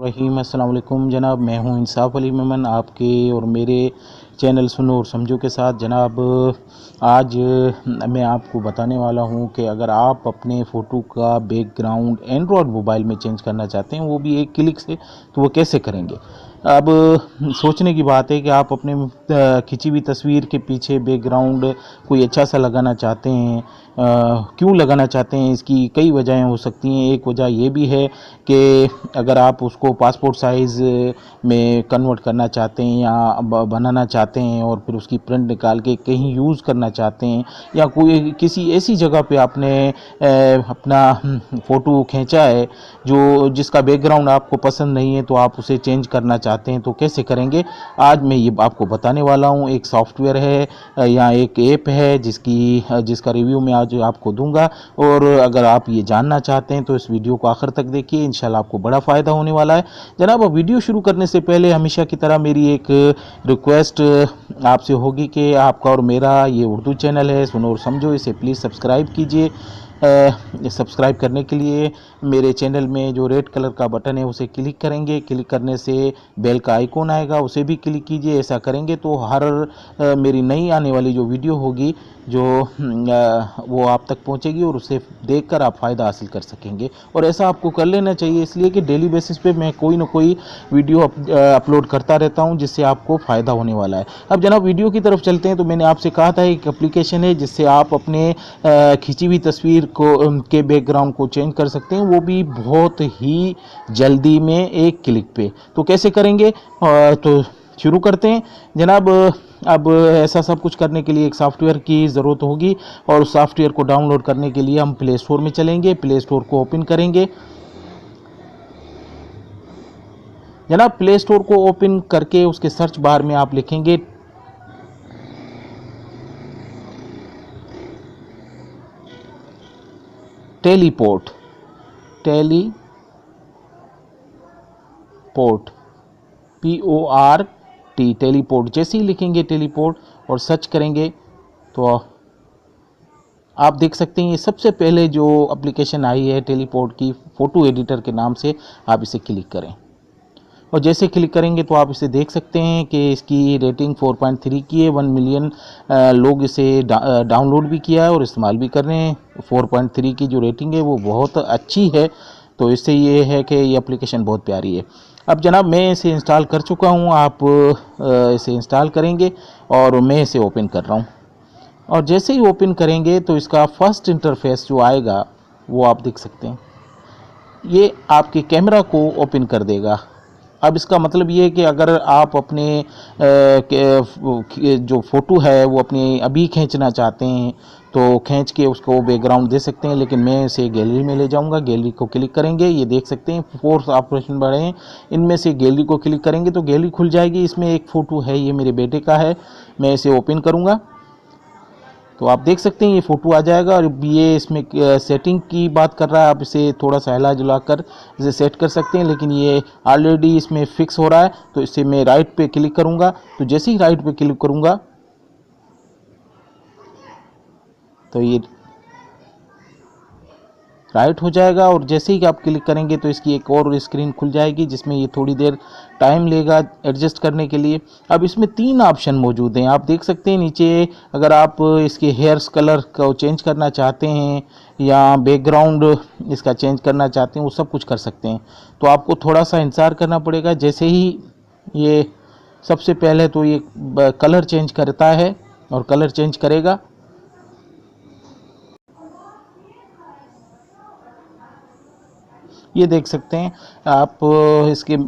रहीम अस्सलाम वालेकुम जनाब। मैं हूं इंसाफ अली मेमन आपके और मेरे चैनल सुनो और समझो के साथ। जनाब आज मैं आपको बताने वाला हूं कि अगर आप अपने फ़ोटो का बैकग्राउंड एंड्रॉयड मोबाइल में चेंज करना चाहते हैं, वो भी एक क्लिक से, तो वो कैसे करेंगे। अब सोचने की बात है कि आप अपने खिंची हुई तस्वीर के पीछे बैकग्राउंड कोई अच्छा सा लगाना चाहते हैं। क्यों लगाना चाहते हैं, इसकी कई वजहें हो सकती हैं। एक वजह ये भी है कि अगर आप उसको पासपोर्ट साइज़ में कन्वर्ट करना चाहते हैं या बनाना चाहते हैं और फिर उसकी प्रिंट निकाल के कहीं यूज़ करना चाहते हैं, या कोई किसी ऐसी जगह पे आपने अपना फ़ोटो खींचा है जो जिसका बैकग्राउंड आपको पसंद नहीं है, तो आप उसे चेंज करना चाहते हैं, तो कैसे करेंगे आज मैं ये आपको बताने वाला हूँ। एक सॉफ्टवेयर है या एक ऐप है जिसका रिव्यू मैं आज आपको दूंगा। और अगर आप ये जानना चाहते हैं तो इस वीडियो को आखिर तक देखिए, इंशाल्लाह आपको बड़ा फ़ायदा होने वाला है। जनाब अब वीडियो शुरू करने से पहले हमेशा की तरह मेरी एक रिक्वेस्ट आपसे होगी कि आपका और मेरा ये उर्दू चैनल है सुनो और समझो, इसे प्लीज़ सब्सक्राइब कीजिए। सब्सक्राइब करने के लिए मेरे चैनल में जो रेड कलर का बटन है उसे क्लिक करेंगे। क्लिक करने से बेल का आइकॉन आएगा, उसे भी क्लिक कीजिए। ऐसा करेंगे तो हर मेरी नई आने वाली जो वीडियो होगी वो आप तक पहुंचेगी और उसे देखकर आप फ़ायदा हासिल कर सकेंगे। और ऐसा आपको कर लेना चाहिए, इसलिए कि डेली बेसिस पे मैं कोई ना कोई वीडियो अपलोड करता रहता हूं जिससे आपको फ़ायदा होने वाला है। अब जनाब वीडियो की तरफ चलते हैं। तो मैंने आपसे कहा था एक एप्लीकेशन है जिससे आप अपने खिंची हुई तस्वीर को के बैकग्राउंड को चेंज कर सकते हैं, वो भी बहुत ही जल्दी में एक क्लिक पे। तो कैसे करेंगे, तो शुरू करते हैं जनाब। अब ऐसा सब कुछ करने के लिए एक सॉफ्टवेयर की ज़रूरत होगी और उस सॉफ्टवेयर को डाउनलोड करने के लिए हम प्ले स्टोर में चलेंगे। प्ले स्टोर को ओपन करेंगे जनाब। प्ले स्टोर को ओपन करके उसके सर्च बार में आप लिखेंगे टेलीपोर्ट। PORT teleport. जैसे ही लिखेंगे टेलीपोर्ट और सर्च करेंगे तो आप देख सकते हैं ये सबसे पहले जो एप्लीकेशन आई है टेलीपोर्ट की, फ़ोटो एडिटर के नाम से। आप इसे क्लिक करें और जैसे क्लिक करेंगे तो आप इसे देख सकते हैं कि इसकी रेटिंग 4.3 की है। 1 मिलियन लोग इसे डाउनलोड भी किया है और इस्तेमाल भी कर रहे हैं। 4.3 की जो रेटिंग है वो बहुत अच्छी है, तो इससे ये है कि ये एप्लीकेशन बहुत प्यारी है। अब जनाब मैं इसे इंस्टॉल कर चुका हूँ, आप इसे इंस्टॉल करेंगे और मैं इसे ओपन कर रहा हूँ। और जैसे ही ओपन करेंगे तो इसका फर्स्ट इंटरफेस जो आएगा वो आप देख सकते हैं, ये आपके कैमरा को ओपन कर देगा। अब इसका मतलब ये है कि अगर आप अपने जो फ़ोटो है वो अपनी अभी खींचना चाहते हैं तो खींच के उसको बैकग्राउंड दे सकते हैं, लेकिन मैं इसे गैलरी में ले जाऊंगा। गैलरी को क्लिक करेंगे, ये देख सकते हैं 4 ऑप्शन बढ़े हैं, इनमें से गैलरी को क्लिक करेंगे तो गैलरी खुल जाएगी। इसमें एक फ़ोटो है, ये मेरे बेटे का है। मैं इसे ओपन करूँगा तो आप देख सकते हैं ये फ़ोटो आ जाएगा। और ये इसमें सेटिंग की बात कर रहा है, आप इसे थोड़ा सा हिला जुला कर इसे सेट कर सकते हैं, लेकिन ये ऑलरेडी इसमें फिक्स हो रहा है। तो इसे मैं राइट पे क्लिक करूंगा, तो जैसे ही राइट पे क्लिक करूंगा तो ये राइट हो जाएगा। और जैसे ही आप क्लिक करेंगे तो इसकी एक और स्क्रीन खुल जाएगी जिसमें ये थोड़ी देर टाइम लेगा एडजस्ट करने के लिए। अब इसमें 3 ऑप्शन मौजूद हैं, आप देख सकते हैं नीचे। अगर आप इसके हेयर्स कलर को चेंज करना चाहते हैं या बैकग्राउंड इसका चेंज करना चाहते हैं, वो सब कुछ कर सकते हैं। तो आपको थोड़ा सा इंतज़ार करना पड़ेगा। जैसे ही ये सबसे पहले तो ये कलर चेंज करता है और कलर चेंज करेगा। ये देख सकते हैं आप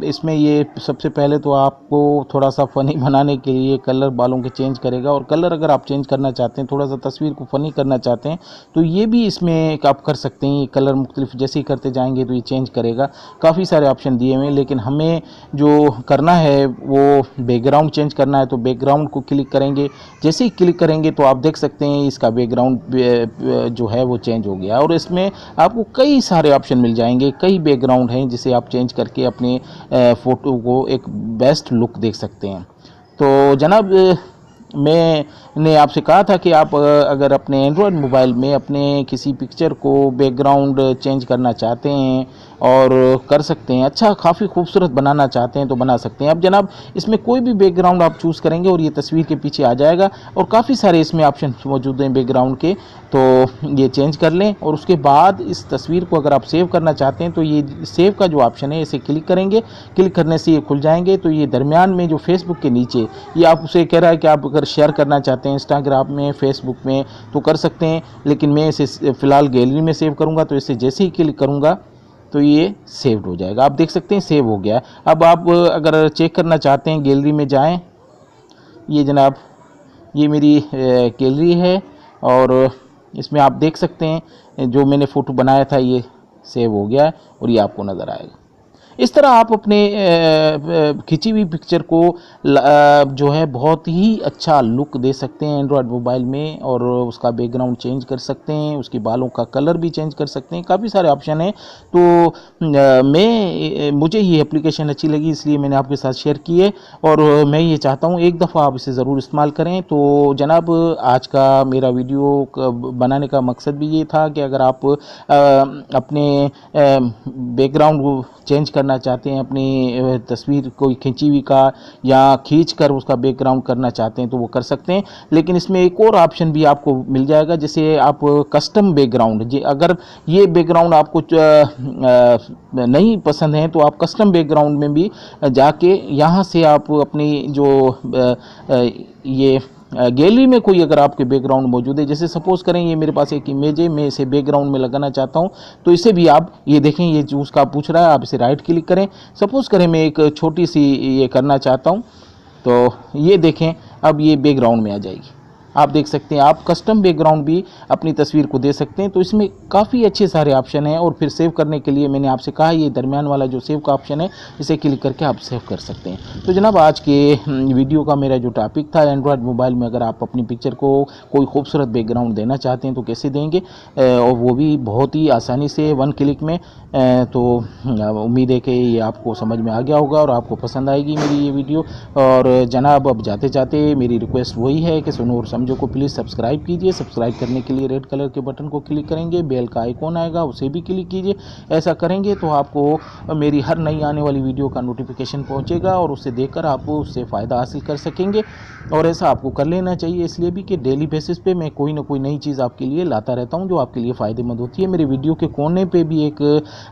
इसमें ये सबसे पहले तो आपको थोड़ा सा फ़नी बनाने के लिए कलर बालों के चेंज करेगा। और कलर अगर आप चेंज करना चाहते हैं, थोड़ा सा तस्वीर को फ़नी करना चाहते हैं, तो ये भी इसमें आप कर सकते हैं। ये कलर मुख्तलिफ जैसे ही करते जाएंगे तो ये चेंज करेगा। काफ़ी सारे ऑप्शन दिए हुए हैं, लेकिन हमें जो करना है वो बैकग्राउंड चेंज करना है। तो बैकग्राउंड को क्लिक करेंगे, जैसे ही क्लिक करेंगे तो आप देख सकते हैं इसका बैकग्राउंड जो है वो चेंज हो गया। और इसमें आपको कई सारे ऑप्शन मिल जाएंगे, कई बैकग्राउंड हैं जिसे आप चेंज करके अपने फ़ोटो को एक बेस्ट लुक देख सकते हैं। तो जनाब मैंने आपसे कहा था कि आप अगर अपने एंड्रॉयड मोबाइल में अपने किसी पिक्चर को बैकग्राउंड चेंज करना चाहते हैं और कर सकते हैं, अच्छा काफ़ी खूबसूरत बनाना चाहते हैं तो बना सकते हैं। अब जनाब इसमें कोई भी बैकग्राउंड आप चूज़ करेंगे और ये तस्वीर के पीछे आ जाएगा और काफ़ी सारे इसमें ऑप्शन मौजूद हैं बैकग्राउंड के, तो ये चेंज कर लें। और उसके बाद इस तस्वीर को अगर आप सेव करना चाहते हैं तो ये सेव का जो ऑप्शन है इसे क्लिक करेंगे, क्लिक करने से ये खुल जाएंगे। तो ये दरमियान में जो फेसबुक के नीचे ये आपसे कह रहा है कि आप अगर शेयर करना चाहते हैं इंस्टाग्राम में, फेसबुक में तो कर सकते हैं, लेकिन मैं इसे फ़िलहाल गैलरी में सेव करूँगा। तो इसे जैसे ही क्लिक करूँगा तो ये सेव्ड हो जाएगा। आप देख सकते हैं सेव हो गया। अब आप अगर चेक करना चाहते हैं गैलरी में जाएं, ये जनाब ये मेरी गैलरी है और इसमें आप देख सकते हैं जो मैंने फ़ोटो बनाया था ये सेव हो गया है और ये आपको नज़र आएगा। इस तरह आप अपने खिंची हुई पिक्चर को जो है बहुत ही अच्छा लुक दे सकते हैं एंड्रॉयड मोबाइल में, और उसका बैकग्राउंड चेंज कर सकते हैं, उसके बालों का कलर भी चेंज कर सकते हैं, काफ़ी सारे ऑप्शन हैं। तो मुझे ये एप्लीकेशन अच्छी लगी इसलिए मैंने आपके साथ शेयर की है और मैं ये चाहता हूँ एक दफ़ा आप इसे ज़रूर इस्तेमाल करें। तो जनाब आज का मेरा वीडियो बनाने का मकसद भी ये था कि अगर आप अपने बैकग्राउंड चेंज करना चाहते हैं, अपनी तस्वीर कोई खींची हुई का या खींच कर उसका बैकग्राउंड करना चाहते हैं तो वो कर सकते हैं। लेकिन इसमें एक और ऑप्शन भी आपको मिल जाएगा, जैसे आप कस्टम बैकग्राउंड, अगर ये बैकग्राउंड आपको नहीं पसंद है तो आप कस्टम बैकग्राउंड में भी जाके यहाँ से आप अपनी जो ये गैलरी में कोई अगर आपके बैकग्राउंड मौजूद है, जैसे सपोज़ करें ये मेरे पास एक इमेज है, मैं इसे बैकग्राउंड में लगाना चाहता हूं, तो इसे भी आप ये देखें, ये चूज़ का पूछ रहा है, आप इसे राइट क्लिक करें। सपोज़ करें मैं एक छोटी सी ये करना चाहता हूं, तो ये देखें अब ये बैकग्राउंड में आ जाएगी। आप देख सकते हैं आप कस्टम बैकग्राउंड भी अपनी तस्वीर को दे सकते हैं। तो इसमें काफ़ी अच्छे सारे ऑप्शन हैं और फिर सेव करने के लिए मैंने आपसे कहा ये दरमियान वाला जो सेव का ऑप्शन है इसे क्लिक करके आप सेव कर सकते हैं। तो जनाब आज के वीडियो का मेरा जो टॉपिक था, एंड्रॉयड मोबाइल में अगर आप अपनी पिक्चर को कोई खूबसूरत बैकग्राउंड देना चाहते हैं तो कैसे देंगे, और वो भी बहुत ही आसानी से 1 क्लिक में। तो उम्मीद है कि ये आपको समझ में आ गया होगा और आपको पसंद आएगी मेरी ये वीडियो। और जनाब अब जाते जाते मेरी रिक्वेस्ट वही है कि सुनो और समझो को प्लीज़ सब्सक्राइब कीजिए। सब्सक्राइब करने के लिए रेड कलर के बटन को क्लिक करेंगे, बेल का आइकॉन आएगा उसे भी क्लिक कीजिए। ऐसा करेंगे तो आपको मेरी हर नई आने वाली वीडियो का नोटिफिकेशन पहुंचेगा और उससे देखकर आप उससे फ़ायदा हासिल कर सकेंगे। और ऐसा आपको कर लेना चाहिए इसलिए भी कि डेली बेसिस पे मैं कोई ना कोई नई चीज़ आपके लिए लाता रहता हूं जो आपके लिए फ़ायदेमंद होती है। मेरे वीडियो के कोने पे भी एक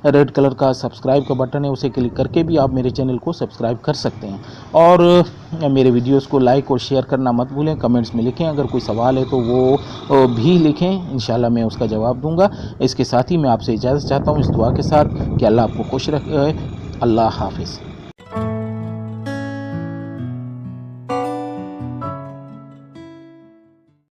रेड कलर का सब्सक्राइब का बटन है, उसे क्लिक करके भी आप मेरे चैनल को सब्सक्राइब कर सकते हैं। और मेरे वीडियोस को लाइक और शेयर करना मत भूलें। कमेंट्स में लिखें, अगर कोई सवाल है तो वो भी लिखें, इंशाल्लाह मैं उसका जवाब दूंगा। इसके साथ ही मैं आपसे इजाज़त चाहता हूँ इस दुआ के साथ कि अल्लाह आपको खुश रखे। अल्लाह हाफिज़।